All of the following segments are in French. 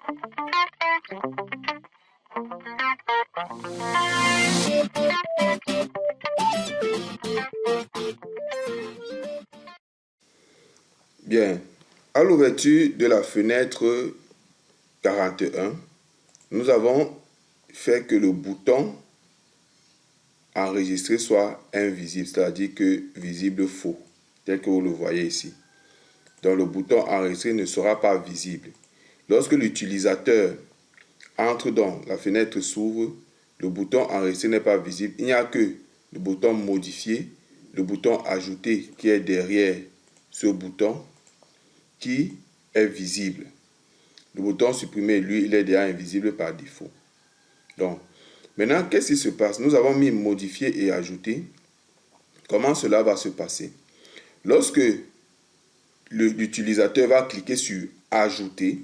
Bien, à l'ouverture de la fenêtre 41, nous avons fait que le bouton enregistrer soit invisible, c'est-à-dire que visible faux, tel que vous le voyez ici. Donc le bouton enregistrer ne sera pas visible. Lorsque l'utilisateur entre dans la fenêtre s'ouvre, le bouton enregistrer n'est pas visible. Il n'y a que le bouton modifier, le bouton ajouter qui est derrière ce bouton qui est visible. Le bouton supprimer, lui, il est déjà invisible par défaut. Donc, maintenant, qu'est-ce qui se passe? Nous avons mis modifier et ajouter. Comment cela va se passer? Lorsque l'utilisateur va cliquer sur ajouter,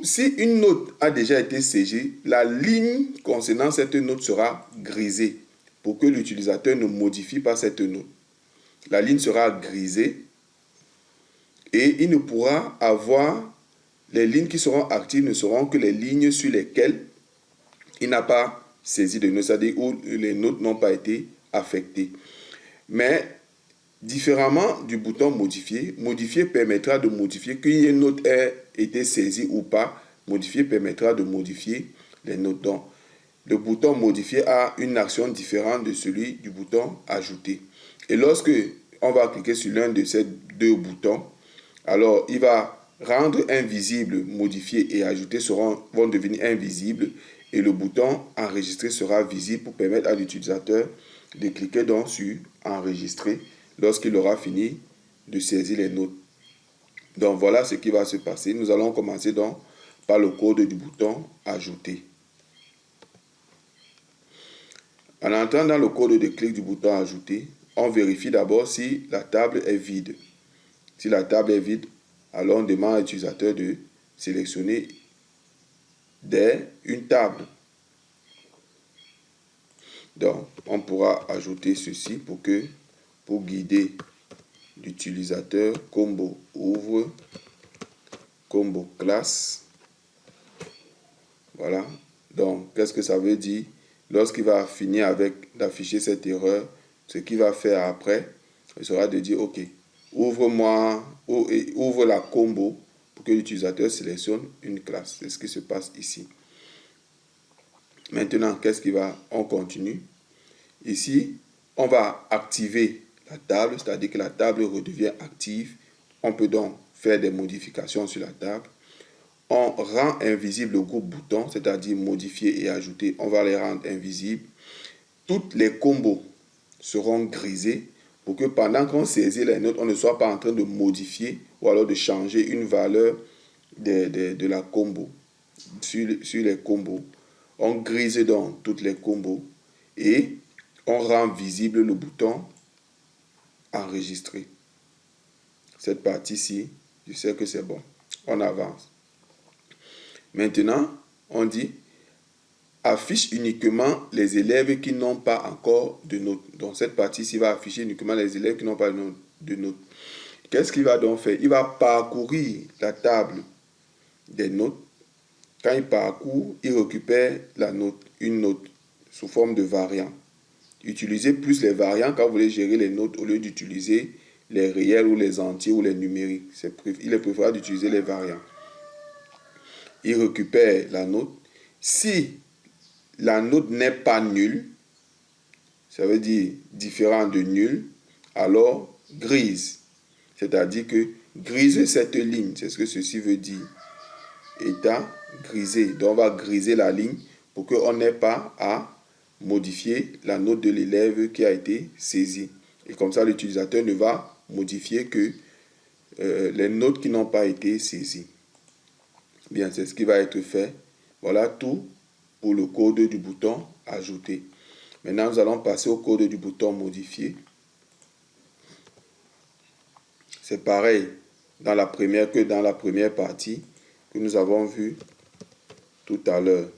si une note a déjà été saisie, la ligne concernant cette note sera grisée pour que l'utilisateur ne modifie pas cette note. La ligne sera grisée et il ne pourra avoir, les lignes qui seront actives ne seront que les lignes sur lesquelles il n'a pas saisi de notes, c'est-à-dire où les notes n'ont pas été affectées. Mais différemment du bouton modifier, modifier permettra de modifier qu'une note ait été saisie ou pas. Modifier permettra de modifier les notes. Donc, le bouton modifier a une action différente de celui du bouton ajouter. Et lorsque on va cliquer sur l'un de ces deux boutons, alors il va rendre invisible modifier et ajouter vont devenir invisibles et le bouton enregistrer sera visible pour permettre à l'utilisateur de cliquer donc sur enregistrer lorsqu'il aura fini de saisir les notes. Donc voilà ce qui va se passer. Nous allons commencer donc par le code du bouton ajouter. En entrant dans le code de clic du bouton ajouter, on vérifie d'abord si la table est vide. Si la table est vide, alors on demande à l'utilisateur de sélectionner une table. Donc, on pourra ajouter ceci pour guider l'utilisateur. Combo ouvre, combo classe. Voilà. Donc, qu'est-ce que ça veut dire? Lorsqu'il va finir d'afficher cette erreur, ce qu'il va faire après, ce sera de dire, OK, ouvre la combo pour que l'utilisateur sélectionne une classe. C'est ce qui se passe ici. Maintenant, on continue. Ici, on va activer la table, c'est-à-dire que la table redevient active. On peut donc faire des modifications sur la table. On rend invisible le groupe bouton, c'est-à-dire modifier et ajouter. On va les rendre invisibles. Toutes les combos seront grisées pour que pendant qu'on saisit les notes, on ne soit pas en train de modifier ou alors de changer une valeur de la combo. Sur les combos, on grise donc toutes les combos et on rend visible le bouton enregistrer. Cette partie-ci, je sais que c'est bon. On avance. Maintenant, on dit affiche uniquement les élèves qui n'ont pas encore de notes. Donc, cette partie-ci va afficher uniquement les élèves qui n'ont pas de notes. Qu'est-ce qu'il va donc faire? Il va parcourir la table des notes. Quand il parcourt, il récupère une note sous forme de variant. Utilisez plus les variants quand vous voulez gérer les notes au lieu d'utiliser les réels ou les entiers ou les numériques. Il est préférable d'utiliser les variants. Il récupère la note. Si la note n'est pas nulle, ça veut dire différent de nul, alors grise. C'est-à-dire que grise cette ligne, c'est ce que ceci veut dire. État grisé. Donc on va griser la ligne pour qu'on n'ait pas à modifier la note de l'élève qui a été saisie. Et comme ça, l'utilisateur ne va modifier que les notes qui n'ont pas été saisies. Bien, c'est ce qui va être fait. Voilà tout pour le code du bouton ajouter. Maintenant, nous allons passer au code du bouton modifier. C'est pareil dans la première partie que nous avons vue tout à l'heure.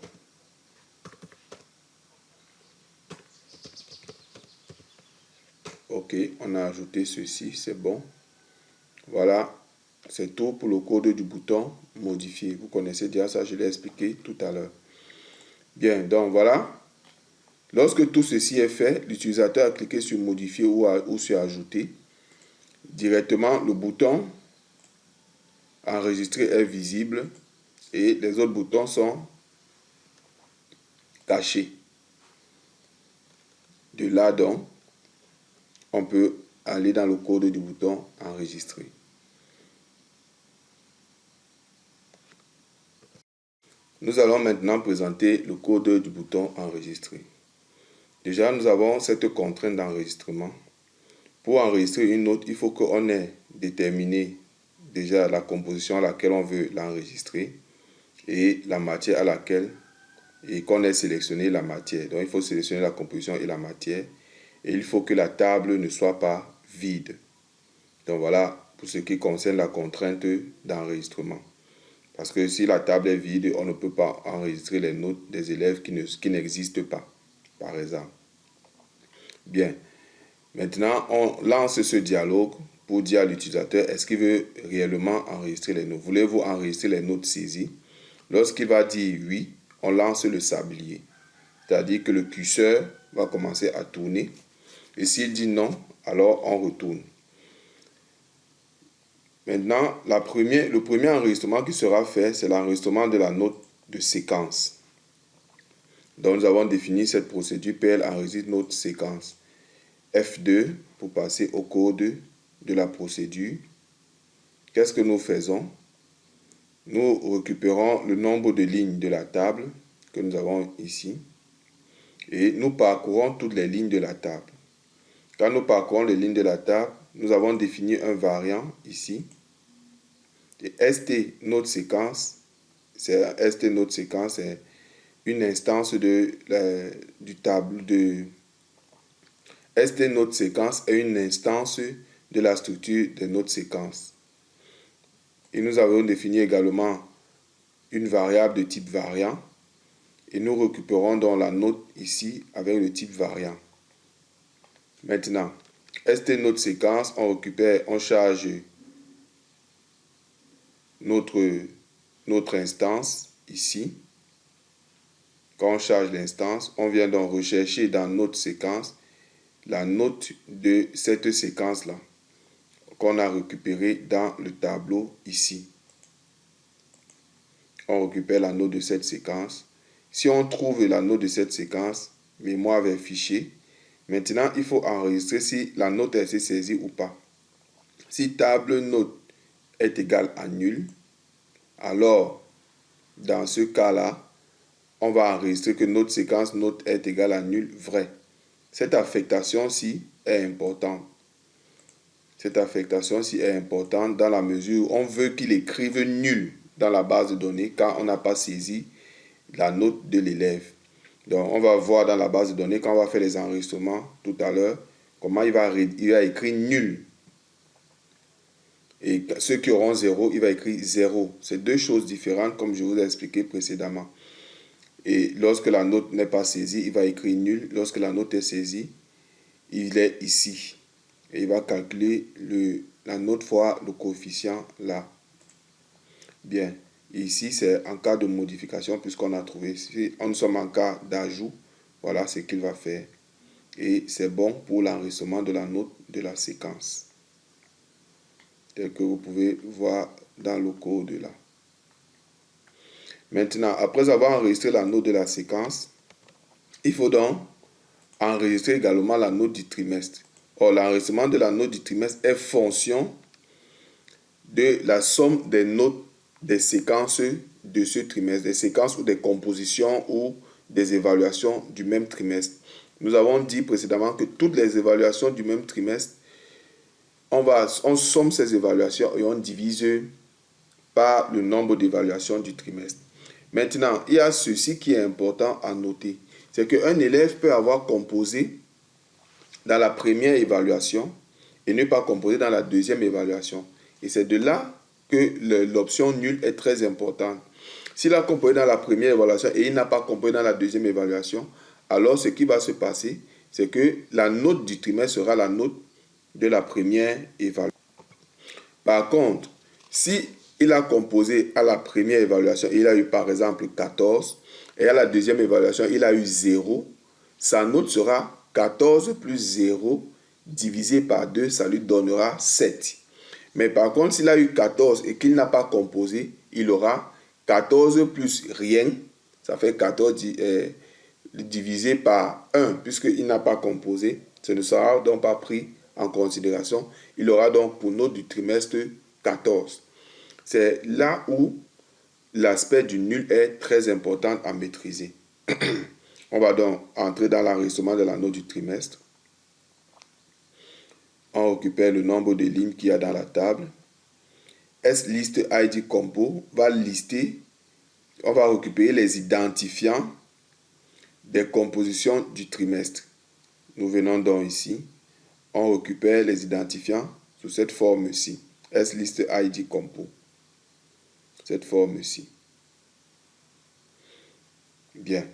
OK, on a ajouté ceci, c'est bon. Voilà, c'est tout pour le code du bouton modifier. Vous connaissez déjà ça, je l'ai expliqué tout à l'heure. Bien, donc voilà. Lorsque tout ceci est fait, l'utilisateur a cliqué sur modifier ou sur ajouter. Directement, le bouton enregistrer est visible et les autres boutons sont cachés. De là donc, on peut aller dans le code du bouton enregistrer. Nous allons maintenant présenter le code du bouton enregistrer. Déjà, nous avons cette contrainte d'enregistrement. Pour enregistrer une note, il faut qu'on ait déterminé déjà la composition à laquelle on veut l'enregistrer et la matière à laquelle, et qu'on ait sélectionné la matière. Donc, il faut sélectionner la composition et la matière. Et il faut que la table ne soit pas vide. Donc, voilà pour ce qui concerne la contrainte d'enregistrement. Parce que si la table est vide, on ne peut pas enregistrer les notes des élèves qui n'existent pas, par exemple. Bien. Maintenant, on lance ce dialogue pour dire à l'utilisateur, est-ce qu'il veut réellement enregistrer les notes? Voulez-vous enregistrer les notes saisies? Lorsqu'il va dire oui, on lance le sablier. C'est-à-dire que le curseur va commencer à tourner. Et s'il dit non, alors on retourne. Maintenant, le premier enregistrement qui sera fait, c'est l'enregistrement de la note de séquence. Donc, nous avons défini cette procédure PL enregistre note séquence. F2 pour passer au code de la procédure. Qu'est-ce que nous faisons? Nous récupérons le nombre de lignes de la table que nous avons ici et nous parcourons toutes les lignes de la table. Quand nous parcourons les lignes de la table, nous avons défini un variant ici. Et ST note séquence, c'est une instance du tableau de ST note séquence est une instance de la structure de note séquence. Et nous avons défini également une variable de type variant. Et nous récupérons donc la note ici avec le type variant. Maintenant, ST note séquence, on charge notre instance ici. Quand on charge l'instance, on vient donc rechercher dans notre séquence la note de cette séquence-là qu'on a récupérée dans le tableau ici. On récupère la note de cette séquence. Si on trouve la note de cette séquence, mémoire vers fichier. Maintenant, il faut enregistrer si la note est saisie ou pas. Si table note est égale à nul, alors dans ce cas-là, on va enregistrer que notre séquence note est égale à nul vrai. Cette affectation-ci est importante. Cette affectation-ci est importante dans la mesure où on veut qu'il écrive nul dans la base de données quand on n'a pas saisi la note de l'élève. Donc, on va voir dans la base de données, quand on va faire les enregistrements tout à l'heure, comment il va écrire nul. Et ceux qui auront 0, il va écrire 0. C'est deux choses différentes, comme je vous ai expliqué précédemment. Et lorsque la note n'est pas saisie, il va écrire nul. Lorsque la note est saisie, il est ici. Et il va calculer la note fois le coefficient là. Bien. Et ici, c'est en cas de modification, puisqu'on a trouvé. Si nous sommes en cas d'ajout, voilà ce qu'il va faire. Et c'est bon pour l'enregistrement de la note de la séquence. Tel que vous pouvez voir dans le code là. Maintenant, après avoir enregistré la note de la séquence, il faut donc enregistrer également la note du trimestre. Or, l'enregistrement de la note du trimestre est fonction de la somme des notes des séquences de ce trimestre, des séquences ou des compositions ou des évaluations du même trimestre. Nous avons dit précédemment que toutes les évaluations du même trimestre, on somme ces évaluations et on divise par le nombre d'évaluations du trimestre. Maintenant, il y a ceci qui est important à noter. C'est qu'un élève peut avoir composé dans la première évaluation et ne pas composer dans la deuxième évaluation. Et c'est de là que l'option nulle est très importante. S'il a composé dans la première évaluation et il n'a pas composé dans la deuxième évaluation, alors ce qui va se passer, c'est que la note du trimestre sera la note de la première évaluation. Par contre, si il a composé à la première évaluation, il a eu par exemple 14, et à la deuxième évaluation, il a eu 0, sa note sera 14 plus 0 divisé par 2, ça lui donnera 7. Mais par contre, s'il a eu 14 et qu'il n'a pas composé, il aura 14 plus rien, ça fait 14 divisé par 1, puisqu'il n'a pas composé, ce ne sera donc pas pris en considération. Il aura donc pour note du trimestre 14. C'est là où l'aspect du nul est très important à maîtriser. On va donc entrer dans l'enregistrement de la note du trimestre. On récupère le nombre de lignes qu'il y a dans la table. S-list ID compo va lister, on va récupérer les identifiants des compositions du trimestre. Nous venons donc ici, on récupère les identifiants sous cette forme-ci. S-list ID compo. Cette forme-ci. Bien.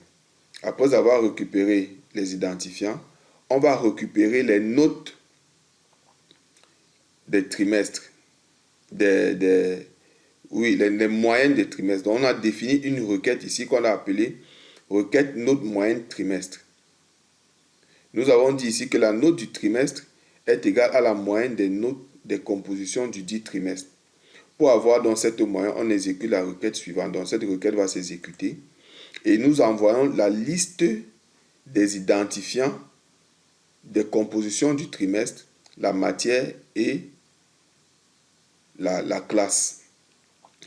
Après avoir récupéré les identifiants, on va récupérer les notes des trimestres, les moyennes des trimestres. Donc, on a défini une requête ici qu'on a appelée requête note moyenne trimestre. Nous avons dit ici que la note du trimestre est égale à la moyenne des notes des compositions du dit trimestre. Pour avoir donc cette moyenne, on exécute la requête suivante. Donc, cette requête va s'exécuter et nous envoyons la liste des identifiants des compositions du trimestre, la matière et la classe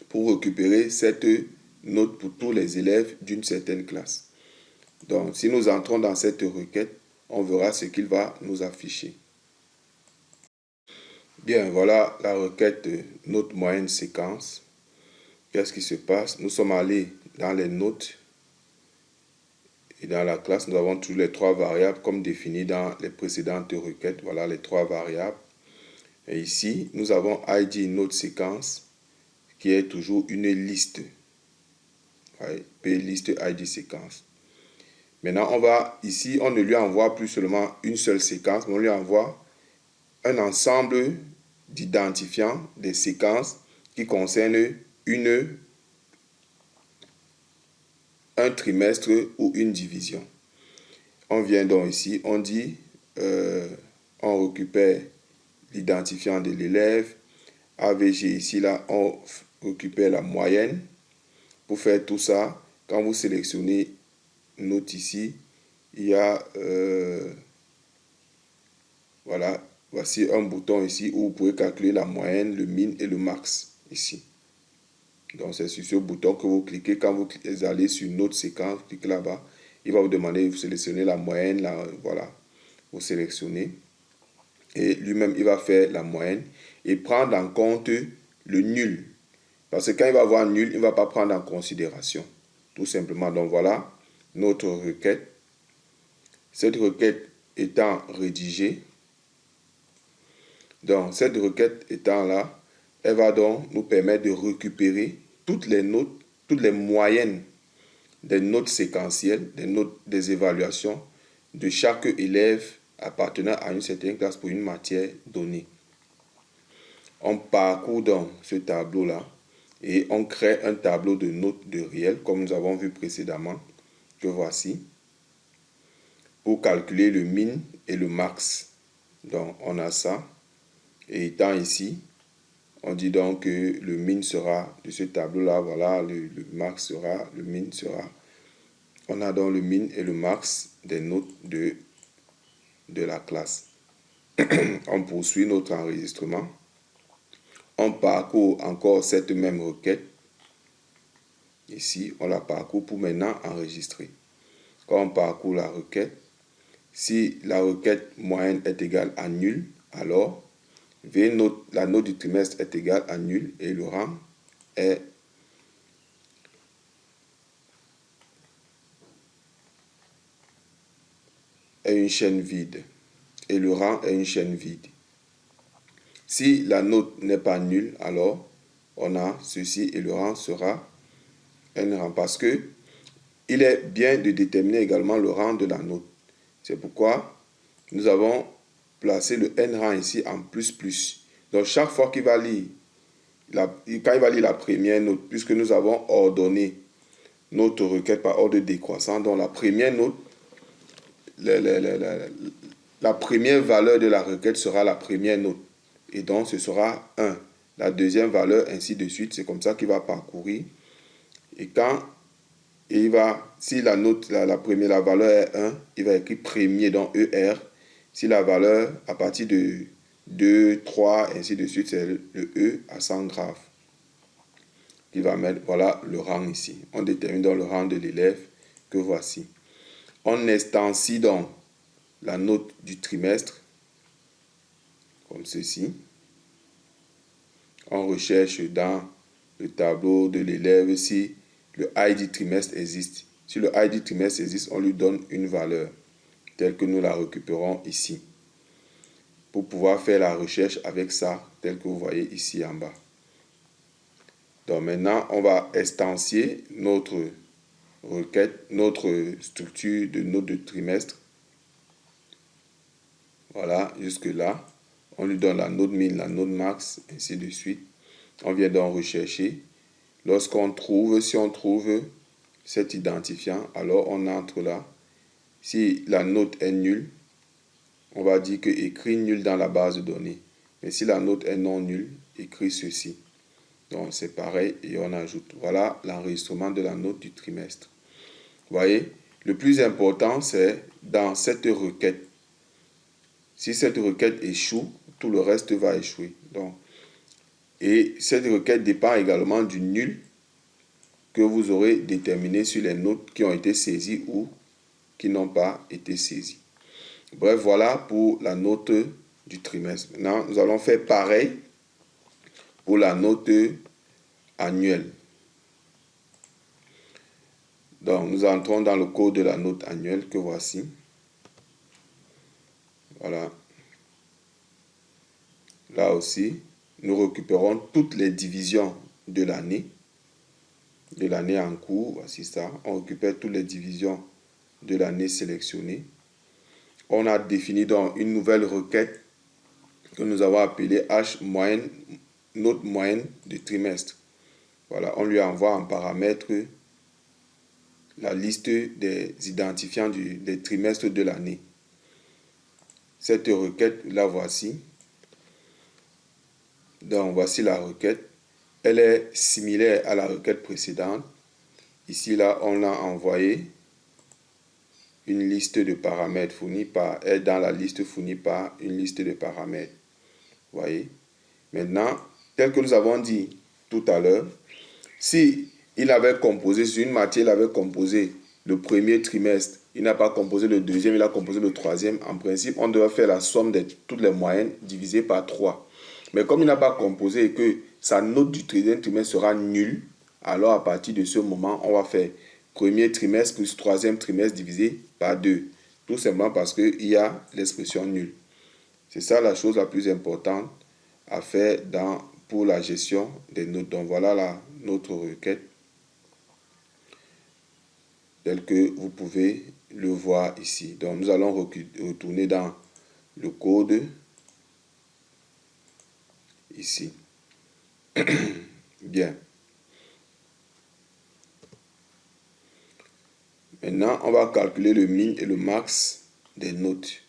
pour récupérer cette note pour tous les élèves d'une certaine classe. Donc, si nous entrons dans cette requête, on verra ce qu'il va nous afficher. Bien, voilà la requête note moyenne séquence. Qu'est-ce qui se passe? Nous sommes allés dans les notes et dans la classe, nous avons tous les trois variables comme définies dans les précédentes requêtes. Voilà les trois variables. Et ici, nous avons ID note séquence qui est toujours une liste. P liste ID séquence. Maintenant, on va ici, on ne lui envoie plus seulement une seule séquence, mais on lui envoie un ensemble d'identifiants des séquences qui concernent un trimestre ou une division. On vient donc ici, on dit, on récupère l'identifiant de l'élève. AVG ici, là, on récupère la moyenne. Pour faire tout ça, quand vous sélectionnez note ici, il y a, voilà, voici un bouton ici où vous pouvez calculer la moyenne, le min et le max ici. Donc c'est sur ce bouton que vous cliquez. Quand vous allez sur note séquence, vous cliquez là-bas, il va vous demander, vous sélectionnez la moyenne, voilà, vous sélectionnez. Et lui-même, il va faire la moyenne et prendre en compte le nul. Parce que quand il va avoir nul, il ne va pas prendre en considération. Tout simplement. Donc voilà notre requête. Cette requête étant rédigée, donc cette requête étant là, elle va donc nous permettre de récupérer toutes les notes, toutes les moyennes des notes séquentielles, des notes des évaluations de chaque élève appartenant à une certaine classe pour une matière donnée. On parcourt donc ce tableau-là et on crée un tableau de notes de réel, comme nous avons vu précédemment, que voici, pour calculer le min et le max. Donc, on a ça. Et étant ici, on dit donc que le min sera de ce tableau-là, voilà, le max sera, le min sera. On a donc le min et le max des notes de la classe. On poursuit notre enregistrement. On parcourt encore cette même requête. Ici, on la parcourt pour maintenant enregistrer. Quand on parcourt la requête, si la requête moyenne est égale à nul, alors la note du trimestre est égale à nul et le rang est une chaîne vide. Et le rang est une chaîne vide. Si la note n'est pas nulle, alors on a ceci et le rang sera un rang. Parce que il est bien de déterminer également le rang de la note. C'est pourquoi nous avons placé le n rang ici en plus plus. Donc chaque fois qu'il va lire quand il va lire la première note, puisque nous avons ordonné notre requête par ordre décroissant, donc la première note, la première valeur de la requête sera la première note. Et donc, ce sera 1. La deuxième valeur, ainsi de suite. C'est comme ça qu'il va parcourir. Et il va, si la note, la valeur est 1, il va écrire premier dans ER. Si la valeur, à partir de 2, 3, ainsi de suite, c'est le E à 100 grave. Il va mettre, voilà le rang ici. On détermine dans le rang de l'élève que voici. On instancie donc la note du trimestre, comme ceci. On recherche dans le tableau de l'élève si le ID trimestre existe. Si le ID trimestre existe, on lui donne une valeur, telle que nous la récupérons ici, pour pouvoir faire la recherche avec ça, telle que vous voyez ici en bas. Donc maintenant, on va instancier notre requête, notre structure de note de trimestre. Voilà, jusque là. On lui donne la note min, la note max, ainsi de suite. On vient donc rechercher. Lorsqu'on trouve, si on trouve cet identifiant, alors on entre là. Si la note est nulle, on va dire que écrit nul dans la base de données. Mais si la note est non nulle, écrit ceci. Donc c'est pareil et on ajoute. Voilà l'enregistrement de la note du trimestre. Vous voyez, le plus important, c'est dans cette requête. Si cette requête échoue, tout le reste va échouer. Donc, et cette requête dépend également du nul que vous aurez déterminé sur les notes qui ont été saisies ou qui n'ont pas été saisies. Bref, voilà pour la note du trimestre. Maintenant, nous allons faire pareil pour la note annuelle. Donc, nous entrons dans le code de la note annuelle que voici. Voilà. Là aussi, nous récupérons toutes les divisions de l'année en cours. Voici ça. On récupère toutes les divisions de l'année sélectionnée. On a défini donc une nouvelle requête que nous avons appelée H moyenne, note moyenne de trimestre. Voilà, on lui envoie en paramètre la liste des identifiants des trimestres de l'année. Cette requête, la voici. Donc, voici la requête. Elle est similaire à la requête précédente. Ici, là, on a envoyé une liste de paramètres fournis par, est dans la liste fournie par une liste de paramètres. Vous voyez? Maintenant, tel que nous avons dit tout à l'heure, si il avait composé, sur une matière, il avait composé le premier trimestre, il n'a pas composé le deuxième, il a composé le troisième, en principe, on doit faire la somme de toutes les moyennes divisées par 3. Mais comme il n'a pas composé et que sa note du troisième trimestre sera nulle, alors à partir de ce moment, on va faire premier trimestre plus troisième trimestre divisé par 2. Tout simplement parce qu'il y a l'expression nulle. C'est ça la chose la plus importante à faire pour la gestion des notes. Donc voilà notre requête tel que vous pouvez le voir ici. Donc nous allons retourner dans le code ici. Bien. Maintenant, on va calculer le min et le max des notes.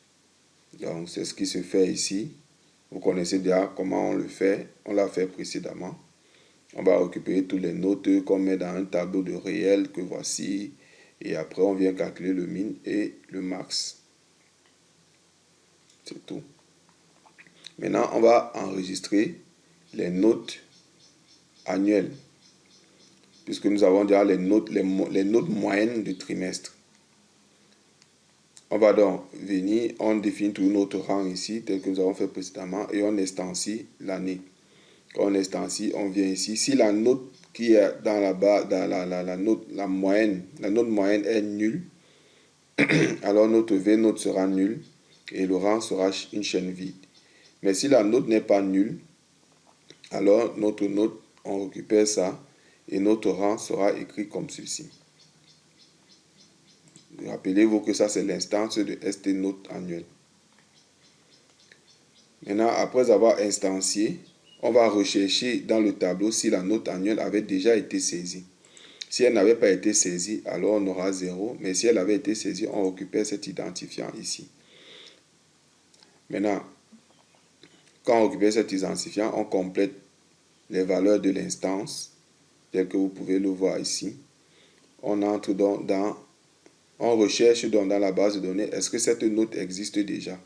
Donc c'est ce qui se fait ici. Vous connaissez déjà comment on le fait. On l'a fait précédemment. On va récupérer toutes les notes qu'on met dans un tableau de réel que voici. Et après, on vient calculer le min et le max. C'est tout. Maintenant, on va enregistrer les notes annuelles. Puisque nous avons déjà les notes moyennes du trimestre. On va donc venir, on définit tout notre rang ici, tel que nous avons fait précédemment, et on instancie l'année. Quand on instancie, on vient ici. Si la note qui est dans la barre, dans la note moyenne est nulle, alors notre V note sera nulle et le rang sera une chaîne vide. Mais si la note n'est pas nulle, alors notre note, on récupère ça et notre rang sera écrit comme ceci. Rappelez-vous que ça c'est l'instance de ST note annuelle. Maintenant, après avoir instancié on va rechercher dans le tableau si la note annuelle avait déjà été saisie. Si elle n'avait pas été saisie, alors on aura 0. Mais si elle avait été saisie, on récupère cet identifiant ici. Maintenant, quand on récupère cet identifiant, on complète les valeurs de l'instance, tel que vous pouvez le voir ici. On entre donc on recherche donc dans la base de données, est-ce que cette note existe déjà?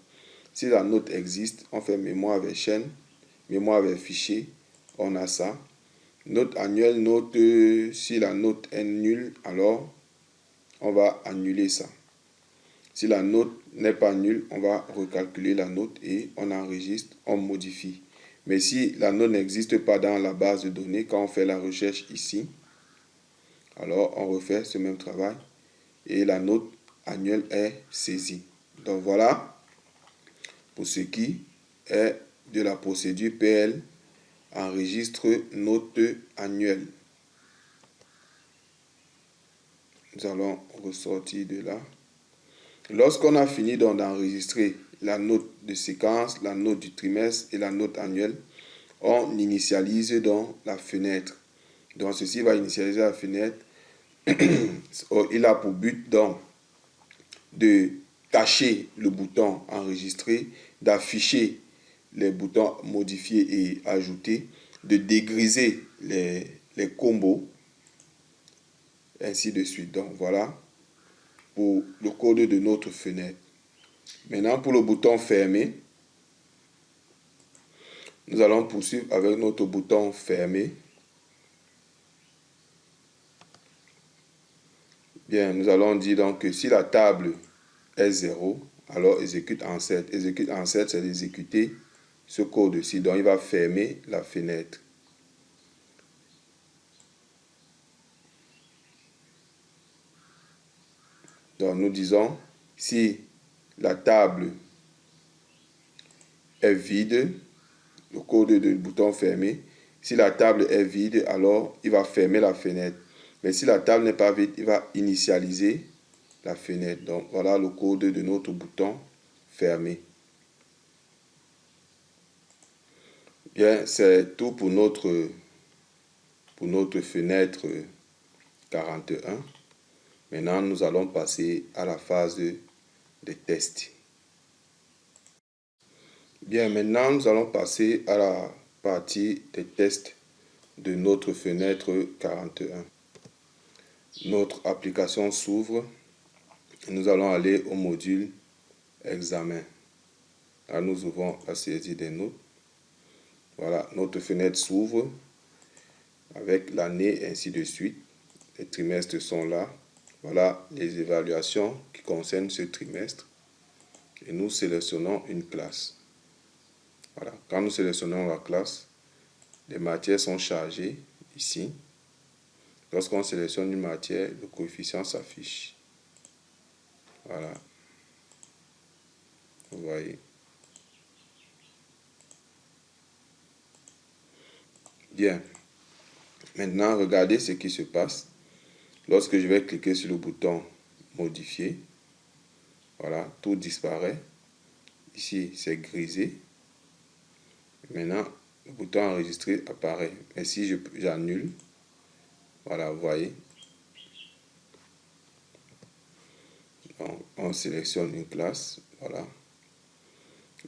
Si la note existe, on fait mémoire avec chaîne, mémoire avec fichier, on a ça. Note annuelle, note, si la note est nulle, alors on va annuler ça. Si la note n'est pas nulle, on va recalculer la note et on enregistre, on modifie. Mais si la note n'existe pas dans la base de données, quand on fait la recherche ici, alors on refait ce même travail et la note annuelle est saisie. Donc voilà pour ce qui est de la procédure PL enregistre note annuelle. Nous allons ressortir de là. Lorsqu'on a fini d'enregistrer la note de séquence, la note du trimestre et la note annuelle, on initialise donc la fenêtre. Donc ceci va initialiser la fenêtre. Il a pour but donc de cacher le bouton enregistrer, d'afficher les boutons modifier et ajouter, de dégriser les combos, ainsi de suite. Donc voilà pour le code de notre fenêtre. Maintenant pour le bouton fermer, nous allons poursuivre avec notre bouton fermer. Bien, nous allons dire donc que si la table est 0, alors exécute en 7. Exécute en 7, c'est d'exécuter ce code-ci. Donc il va fermer la fenêtre. Donc nous disons, si la table est vide, le code du bouton fermé, si la table est vide, alors il va fermer la fenêtre. Mais si la table n'est pas vide, il va initialiser la fenêtre. Donc voilà le code de notre bouton fermé. Bien, c'est tout pour notre fenêtre 41. Maintenant, nous allons passer à la phase des tests. Bien, maintenant, nous allons passer à la partie des tests de notre fenêtre 41. Notre application s'ouvre. Nous allons aller au module examen. Là, nous ouvrons la saisie des notes. Voilà, notre fenêtre s'ouvre avec l'année, ainsi de suite. Les trimestres sont là. Voilà les évaluations qui concernent ce trimestre. Et nous sélectionnons une classe. Voilà, quand nous sélectionnons la classe, les matières sont chargées ici. Lorsqu'on sélectionne une matière, le coefficient s'affiche. Voilà. Vous voyez. Bien. Maintenant, regardez ce qui se passe. Lorsque je vais cliquer sur le bouton modifier, voilà, tout disparaît. Ici, c'est grisé. Maintenant, le bouton enregistrer apparaît. Mais si j'annule, voilà, vous voyez. On sélectionne une classe, voilà.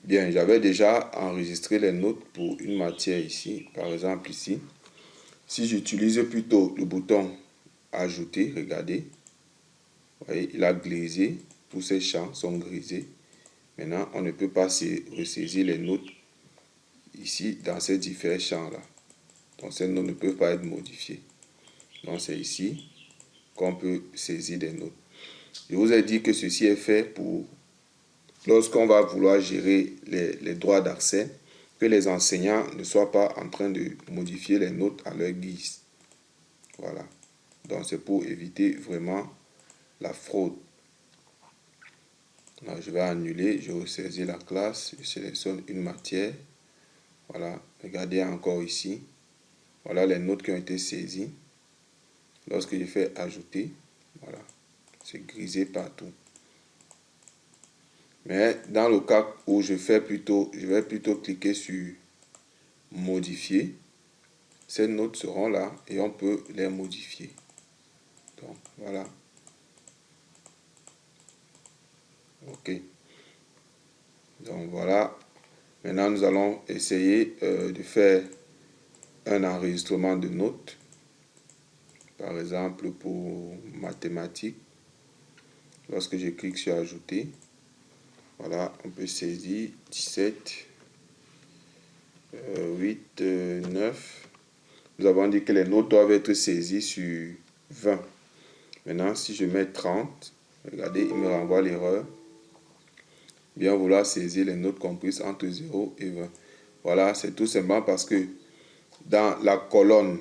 Bien, j'avais déjà enregistré les notes pour une matière ici, par exemple ici. Si j'utilise plutôt le bouton ajouter, regardez, vous voyez, il a grisé, tous ces champs sont grisés. Maintenant, on ne peut pas ressaisir les notes ici dans ces différents champs-là. Donc, ces notes ne peuvent pas être modifiées. Donc, c'est ici qu'on peut saisir des notes. Je vous ai dit que ceci est fait pour lorsqu'on va vouloir gérer les droits d'accès, que les enseignants ne soient pas en train de modifier les notes à leur guise. Voilà. Donc, c'est pour éviter vraiment la fraude. Alors, je vais annuler, je ressaisis la classe, je sélectionne une matière. Voilà, regardez encore ici. Voilà les notes qui ont été saisies. Lorsque je fais ajouter, voilà, c'est grisé partout. Mais dans le cas où je vais plutôt cliquer sur modifier. Ces notes seront là et on peut les modifier. Donc, voilà. OK. Donc, voilà. Maintenant, nous allons essayer de faire un enregistrement de notes. Par exemple, pour mathématiques, lorsque je clique sur ajouter, voilà, on peut saisir 17, 8, 9. Nous avons dit que les notes doivent être saisies sur 20. Maintenant, si je mets 30, regardez, il me renvoie l'erreur. Bien vouloir saisir les notes comprises entre 0 et 20. Voilà, c'est tout simplement parce que dans la colonne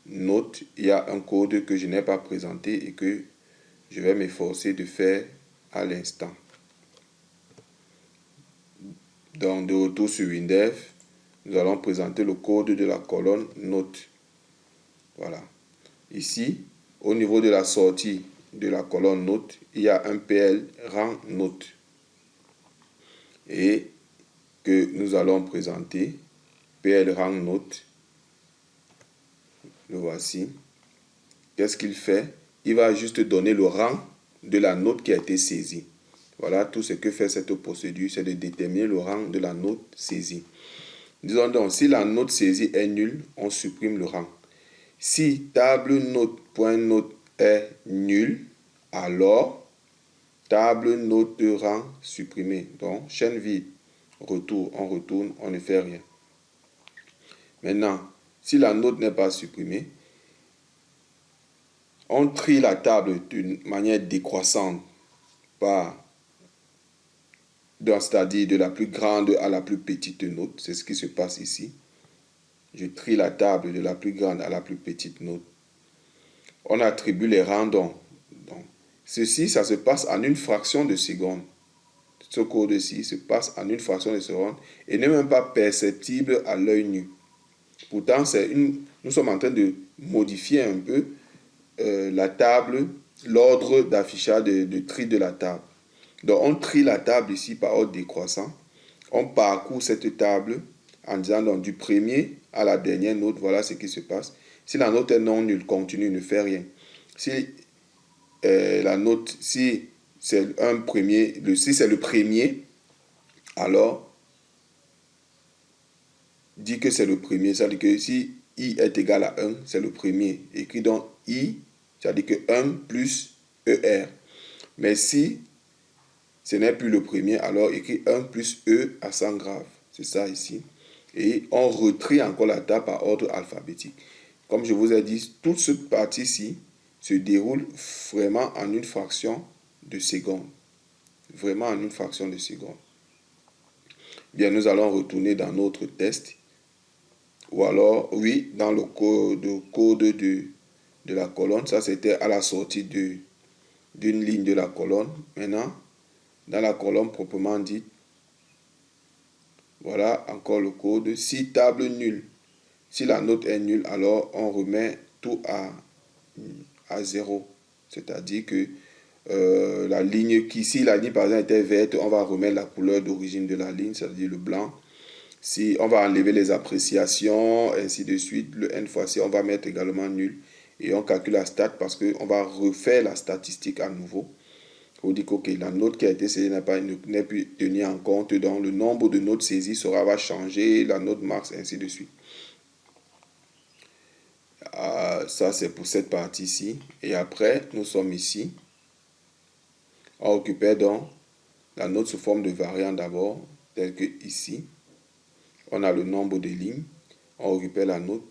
notes, il y a un code que je n'ai pas présenté et que je vais m'efforcer de faire à l'instant. Donc, de retour sur Windev, nous allons présenter le code de la colonne notes. Voilà. Ici, au niveau de la sortie de la colonne notes, il y a un PL rang notes. Et que nous allons présenter PL rang notes. Le voici. Qu'est-ce qu'il fait? Il va juste donner le rang de la note qui a été saisie. Voilà, tout ce que fait cette procédure, c'est de déterminer le rang de la note saisie. Disons donc, si la note saisie est nulle, on supprime le rang. Si table note.note est nulle, alors table note de rang supprimé. Donc, chaîne vide, retour, on retourne, on ne fait rien. Maintenant, si la note n'est pas supprimée, on trie la table d'une manière décroissante c'est-à-dire de la plus grande à la plus petite note. C'est ce qui se passe ici. Je trie la table de la plus grande à la plus petite note. On attribue les rangs donc. Ceci, ça se passe en une fraction de seconde. Ce code-ci se passe en une fraction de seconde et n'est même pas perceptible à l'œil nu. Pourtant, nous sommes en train de modifier un peu la table, l'ordre d'affichage de tri de la table. Donc, on trie la table ici par ordre décroissant. On parcourt cette table en disant donc, du premier à la dernière note, voilà ce qui se passe. Si la note est non nulle, continue, ne fait rien. Si la note, si c'est si c'est le premier, alors dit que c'est le premier. C'est-à-dire que si I est égal à 1, c'est le premier. Écrit donc I, c'est-à-dire que 1 plus ER. Mais si ce n'est plus le premier, alors écrit 1 plus E à 100 grave. C'est ça ici. Et on retrie encore la table par ordre alphabétique. Comme je vous ai dit, toute cette partie-ci se déroule vraiment en une fraction de seconde. Vraiment en une fraction de seconde. Bien, nous allons retourner dans notre test. Ou alors, oui, dans le code de la colonne. Ça, c'était à la sortie d'une ligne de la colonne. Maintenant, dans la colonne proprement dite, voilà encore le code. Si table nulle, si la note est nulle, alors on remet tout à 0. C'est-à-dire que la ligne si la ligne par exemple était verte, on va remettre la couleur d'origine de la ligne, c'est-à-dire le blanc. Si on va enlever les appréciations, ainsi de suite, le n fois c, on va mettre également nul. Et on calcule la stat parce qu'on va refaire la statistique à nouveau. On dit que la note qui a été saisie n'est plus tenue en compte, donc le nombre de notes saisies va changer, la note max, ainsi de suite. Ça, c'est pour cette partie-ci. Et après, nous sommes ici. On récupère donc la note sous forme de variant d'abord, tel que ici. On a le nombre de lignes. On récupère la note.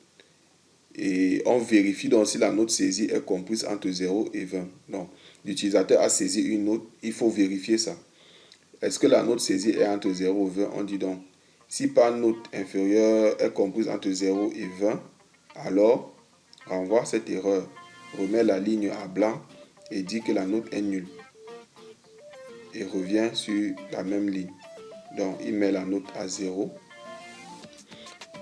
Et on vérifie donc si la note saisie est comprise entre 0 et 20. Donc, l'utilisateur a saisi une note, il faut vérifier ça. Est-ce que la note saisie est entre 0 et 20? On dit donc, si par note inférieure est comprise entre 0 et 20, alors renvoie cette erreur, remet la ligne à blanc et dit que la note est nulle. Et revient sur la même ligne. Donc, il met la note à 0.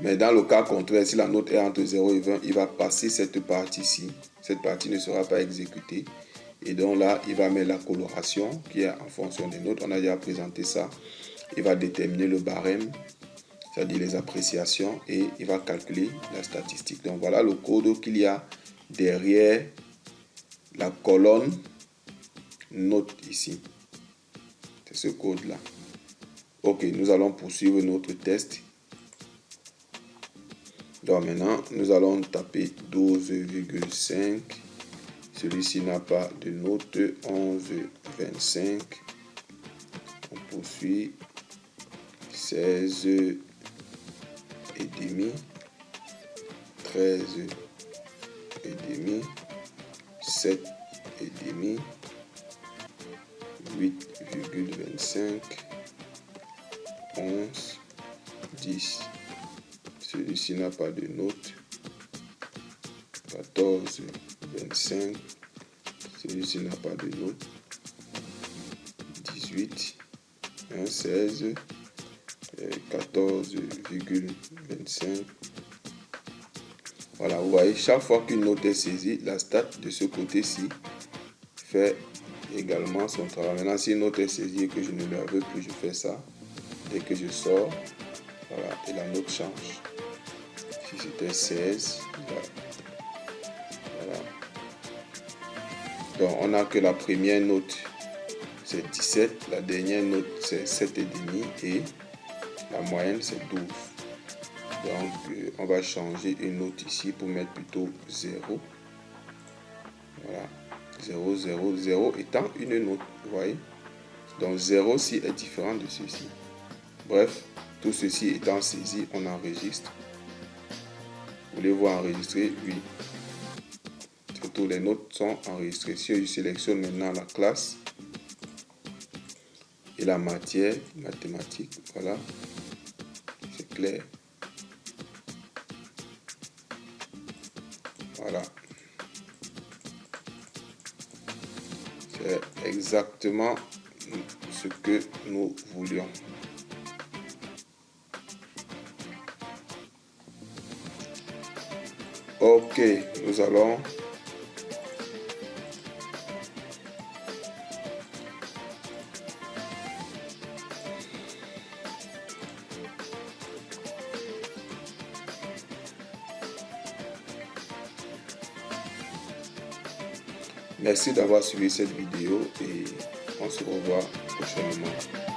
Mais dans le cas contraire, si la note est entre 0 et 20, il va passer cette partie-ci. Cette partie ne sera pas exécutée. Et donc là, il va mettre la coloration qui est en fonction des notes. On a déjà présenté ça. Il va déterminer le barème c'est-à-dire les appréciations, et il va calculer la statistique. Donc voilà le code qu'il y a derrière la colonne note ici. C'est ce code-là. Ok, nous allons poursuivre notre test. Donc maintenant, nous allons taper 12,5. Celui-ci n'a pas de note. 11,25. On poursuit. 16 et demi. 13 et demi. 7 et demi. 8,25. 11, 10. Celui-ci n'a pas de note. 14, 25. Celui-ci n'a pas de note. 18, 16, 14,25. Voilà, vous voyez, chaque fois qu'une note est saisie, la stat de ce côté-ci fait également son travail. Maintenant, si une note est saisie et que je ne la veux plus, je fais ça. Dès que je sors, voilà, et la note change. Si c'était 16, voilà. Donc, on n'a que la première note, c'est 17. La dernière note, c'est 7,5. Et la moyenne, c'est 12. Donc, on va changer une note ici pour mettre plutôt 0. Voilà. 0, 0, 0 étant une note, vous voyez. Donc, 0 ci est différent de ceci. Bref, tout ceci étant saisi, on enregistre. Voulez-vous enregistrer? Oui. Toutes les notes sont enregistrées. Si je sélectionne maintenant la classe et la matière mathématique, voilà, c'est clair. Voilà. C'est exactement ce que nous voulions. Ok, nous allons merci d'avoir suivi cette vidéo et on se revoit prochainement.